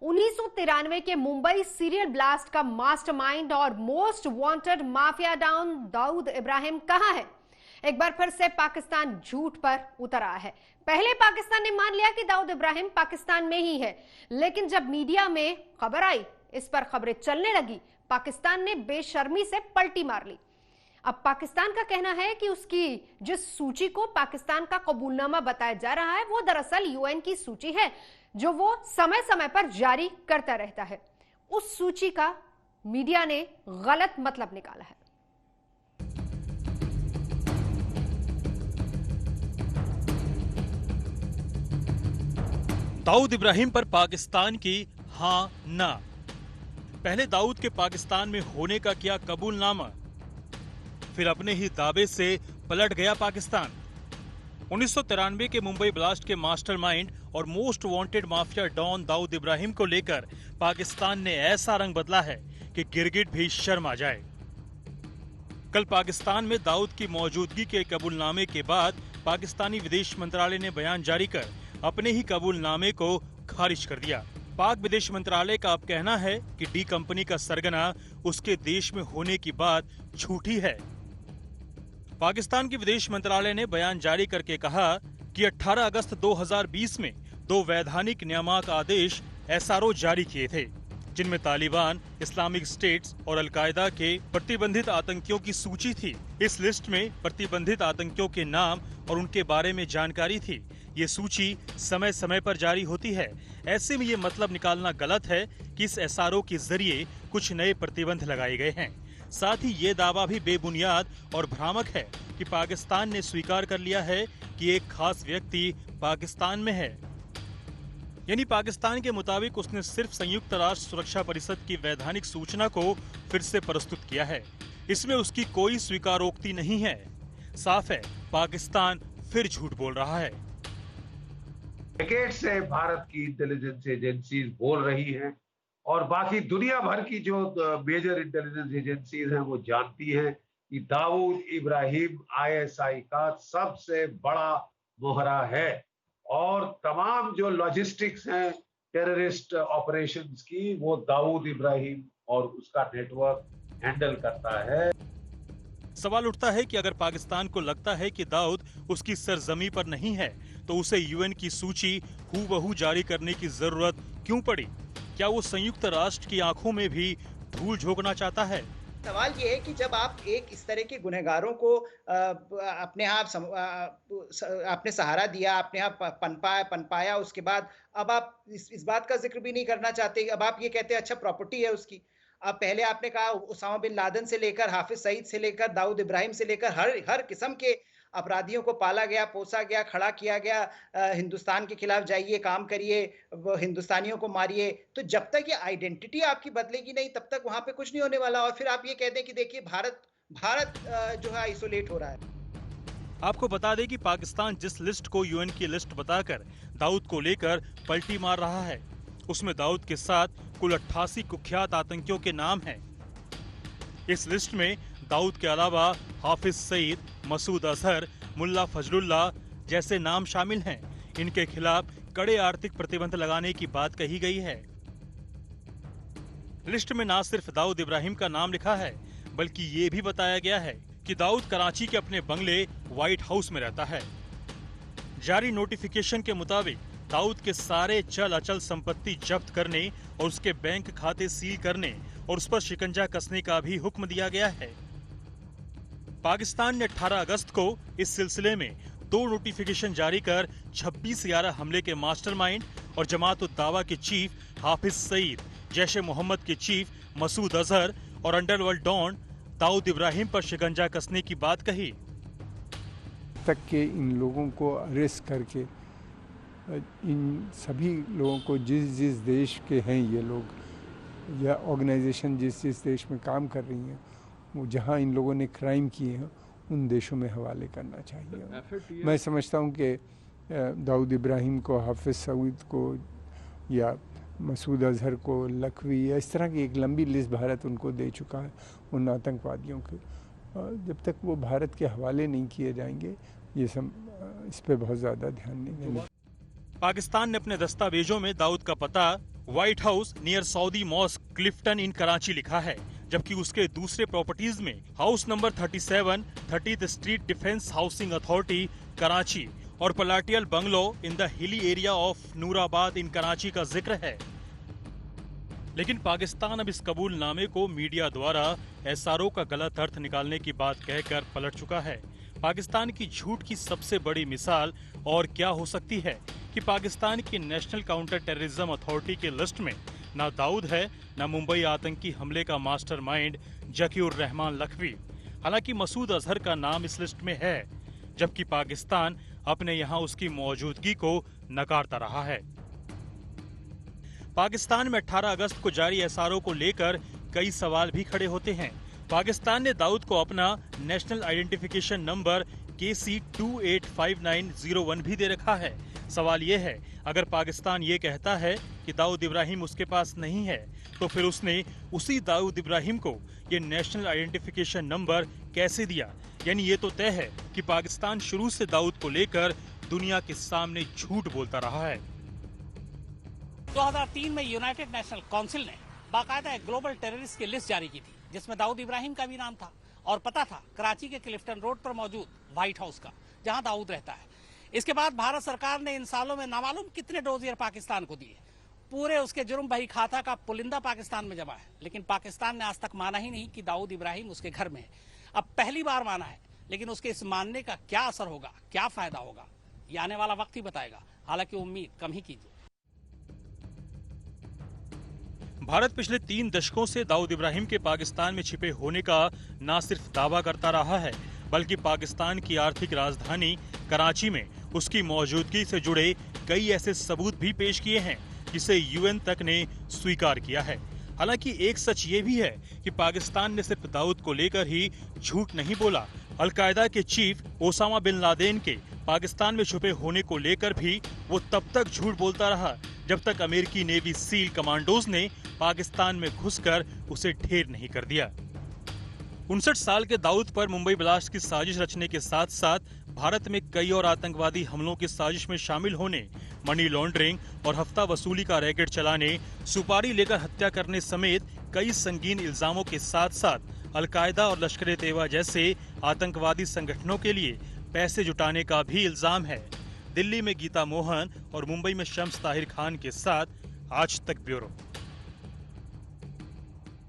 1993 के Mumbai serial blast का mastermind और most wanted mafia don Dawood Ibrahim कहां है? एक बार फिर से पाकिस्तान झूठ पर उतर आया है। पहले पाकिस्तान ने मान लिया कि दाऊद इब्राहिम पाकिस्तान में ही है, लेकिन जब मीडिया में खबर आई, इस पर खबरें चलने लगी, पाकिस्तान ने बेशर्मी से पलटी मार ली। अब पाकिस्तान का कहना है कि उसकी जिस सूची को पाकिस्तान का कबूलनामा बताया जा रहा है, वो दरअसल यूएन की सूची है, जो वो समय समय पर जारी करता रहता है। उस सूची का मीडिया ने गलत मतलब निकाला है। दाऊद इब्राहिम पर पाकिस्तान की हां ना। पहले दाऊद के पाकिस्तान में होने का किया कबूलनामा, फिर अपने ही दावे से पलट गया पाकिस्तान। 1993 के मुंबई ब्लास्ट के मास्टरमाइंड और most wanted mafia don Dawood Ibrahim को लेकर पाकिस्तान ने ऐसा रंग बदला है कि गिरगिट भी शर्म आ जाए। कल पाकिस्तान में दाऊद की मौजूदगी के कबूलनामे के बाद पाकिस्तानी विदेश मंत्रालय ने बयान जारी कर अपने ही कबूलनामे को खारिज कर दिया। पाक विदेश मंत्रालय का अब कहना है कि डी कंपनी का सरगना उसके देश में होने की बात झूठी है। पाकिस्तान के विदेश मंत्रालय ने बयान जारी करके कहा कि 18 अगस्त 2020 में 2 वैधानिक नियामक आदेश एसआरओ जारी किए थे, जिनमें तालिबान, इस्लामिक स्टेट्स और अलकायदा के प्रतिबंधित आतंकियों की सूची थी। इस लिस्ट में प्रतिबंधित आतंकियों के नाम और उनके बारे में जानकारी थी। ये सूची समय समय पर जारी होती है। ऐसे में ये मतलब निकालना गलत है कि इस एसआरओ के जरिए कुछ नए प्रतिबंध लगाए गए हैं। साथ ही ये दावा भी बेबुनियाद और भ्रामक है कि पाकिस्तान ने स्वीकार कर लिया है कि एक खास व्यक्ति पाकिस्तान में है। यानी पाकिस्तान के मुताबिक उसने सिर्फ संयुक्त राष्ट्र सुरक्षा परिषद की वैधानिक सूचना को फिर से प्रस्तुत किया है। इसमें उसकी कोई स्वीकारोक्ति नहीं है। साफ है, पाकिस्तान फिर झूठ बोल रहा है। डेकेड से भारत की इंटेलिजेंस एजेंसीज बोल रही हैं और बाकी दुनिया भर की जो मेजर इंटेलिजेंस एजेंसीज हैं वो जानती हैं कि दाऊद इब्राहिम आईएसआई का सबसे बड़ा मोहरा है और तमाम जो लॉजिस्टिक्स हैं टेररिस्ट ऑपरेशंस की, वो दाऊद इब्राहिम और उसका नेटवर्क हैंडल करता है। सवाल उठता है कि अगर पाकिस्तान को लगता है कि दाऊद उसकी सरजमी पर नहीं है, तो उसे यूएन की सूची हूबहू जारी करने की जरूरत क्यों पड़ी? क्या वो संयुक्त राष्ट्र की आंखों में भी धूल झोंकना चाहता है? सवाल ये है कि जब आप एक इस तरह के गुनहगारों को अपने आपने सहारा दिया, अपने आप पनपाया, उसके बाद अब आप इस बात का जिक्र भी नहीं करना चाहते। अब आप ये कहते हैं अच्छा प्रॉपर्टी है उसकी। अब पहले आपने कहा उसामा बिन लादेन से लेकर हाफिज सईद से लेकर दाऊद इब्राहिम से लेकर हर किस्म के अपराधियों को पाला गया, पोसा गया, खड़ा किया गया। हिंदुस्तान के खिलाफ जाइए, काम करिए, हिंदुस्तानियों को मारिए। तो जब तक ये आइडेंटिटी आपकी बदलेगी नहीं, तब तक वहां पे कुछ नहीं होने वाला। और फिर आप ये कहते हैं कि देखिए भारत जो है आइसोलेट हो रहा है। आपको बता दें कि पाकिस्तान जिस लिस्ट को यूएन की लिस्ट बताकर दाऊद को लेकर पलटी मार रहा है, उसमें दाऊद के साथ कुल 88 कुख्यात आतंकियों के नाम हैं। इस लिस्ट में दाऊद के अलावा हाफिज सईद, मसूद अजहर, मुल्ला फजलुल्लाह जैसे नाम शामिल हैं। इनके खिलाफ कड़े आर्थिक प्रतिबंध लगाने की बात कही गई है। लिस्ट में न सिर्फ दाऊद इब्राहिम का नाम लिखा है, बल्कि ये भी बताया गया है कि दाऊद कराची के अपने बंगले व्हाइट हाउस में रहता है। जारी नोटिफिकेशन के मुताबिक दाऊद के सारे चल अचल संपत्ति जब्त करने और उसके बैंक खाते सील करने और उस पर शिकंजा कसने का भी हुक्म दिया गया है। पाकिस्तान ने 18 अगस्त को इस सिलसिले में 2 नोटिफिकेशन जारी कर 26/11 हमले के मास्टरमाइंड और जमात-उद-दावा के चीफ हाफिज सईद, जैश-ए मोहम्मद के चीफ मसूद अजहर और अंडरवर्ल्ड डॉन दाऊद इब्राहिम पर शिकंजा कसने की बात कही। तक के इन लोगों को अरेस्ट करके इन सभी लोगों को जिस देश के हैं ये लोग या ऑर्गेनाइजेशन जिस देश में काम कर रही हैं, वो जहाँ इन लोगों ने क्राइम किए हैं उन देशों में हवाले करना चाहिए। मैं समझता हूँ कि दाऊद इब्राहिम को, हाफिज सईद को या मसूद अजहर को, लखवी या इस तरह की एक लंबी लिस्ट भारत उनको दे चुका है उन आतंकवादियों के। जब तक वो भारत के हवाले नहीं किए जाएंगे, ये सब इस पे बहुत ज़्यादा ध्यान नहीं देंगे। पाकिस्तान ने अपने दस्तावेजों में दाऊद का पता white house near Saudi mosque Clifton in Karachi लिखा है, जबकि उसके दूसरे प्रॉपर्टीज में house number 37 30th street defence housing authority Karachi और palatial bungalow in the hilly area of Noorabad in Karachi का जिक्र है। लेकिन पाकिस्तान अब इस कबूलनामे को मीडिया द्वारा एसआरओ का गलत अर्थ निकालने की बात कहकर पलट चुका है। पाकिस्तान की झूठ की सबसे बड़ी मिसाल और क्या हो सकती है कि पाकिस्तान की नेशनल काउंटर टेररिज्म अथॉरिटी के लिस्ट में ना दाऊद है, ना मुंबई आतंकी हमले का मास्टरमाइंड जकीउर रहमान लखवी। हालांकि मसूद अजहर का नाम इस लिस्ट में है, जबकि पाकिस्तान अपने यहां उसकी मौजूदगी को नकारता रहा है। पाकिस्तान में 18 अगस्त को जारी एसआरओ को लेकर कई सवाल भी खड़े होते हैं। पाकिस्तान ने दाऊद को अपना नेशनल आइडेंटिफिकेशन नंबर KC 285901 भी दे रखा है। सवाल ये है, अगर पाकिस्तान ये कहता है कि दाऊद इब्राहिम उसके पास नहीं है, तो फिर उसने उसी दाऊद इब्राहिम को ये नेशनल आइडेंटिफिकेशन नंबर कैसे दिया? यानी ये तो तय है कि पाकिस्तान शुरू से दाऊद को लेकर दुनिया के सामने झूठ बोलता रहा है। 2003 में यूनाइटेड नेशनल काउंसिल ने बाकायदा एक ग्लोबल टेररिस्ट की लिस्ट जारी की थी, जिसमें दाऊद इब्राहिम का भी नाम था और पता था कराची के क्लिफ्टन रोड पर मौजूद व्हाइट हाउस का, जहां दाऊद रहता है। इसके बाद भारत सरकार ने इन सालों में नामालूम कितने डोजियर पाकिस्तान को दिए। पूरे उसके जुर्म बही खाता का पुलिंदा पाकिस्तान में जमा है, लेकिन पाकिस्तान ने आज तक माना ही नहीं कि दाऊद इब्राहिम उसके घर में है। अब पहली बार माना है, लेकिन उसके इस मानने का क्या असर होगा, क्या फायदा होगा, ये आने वाला वक्त ही बताएगा। हालांकि उम्मीद कम ही कीजिए। भारत पिछले 3 दशकों से दाऊद इब्राहिम के पाकिस्तान में छिपे होने का न सिर्फ दावा करता रहा है, बल्कि पाकिस्तान की आर्थिक राजधानी कराची में उसकी मौजूदगी से जुड़े कई ऐसे सबूत भी पेश किए हैं जिसे यूएन तक ने स्वीकार किया है। हालांकि एक सच ये भी है कि पाकिस्तान ने सिर्फ दाऊद को लेकर ही झूठ नहीं बोला। अलकायदा के चीफ ओसामा बिन लादेन के पाकिस्तान में छुपे होने को लेकर भी वो तब तक झूठ बोलता रहा जब तक अमेरिकी नेवी सील कमांडोज ने पाकिस्तान में घुसकर उसे ढेर नहीं कर दिया। 59 साल के दाऊद पर मुंबई ब्लास्ट की साजिश रचने के साथ साथ भारत में कई और आतंकवादी हमलों की साजिश में शामिल होने, मनी लॉन्ड्रिंग और हफ्ता वसूली का रैकेट चलाने, सुपारी लेकर हत्या करने समेत कई संगीन इल्जामों के साथ साथ अलकायदा और लश्कर-ए-तैयबा जैसे आतंकवादी संगठनों के लिए पैसे जुटाने का भी इल्जाम है। दिल्ली में गीता मोहन और मुंबई में शम्स ताहिर खान के साथ आज तक ब्यूरो।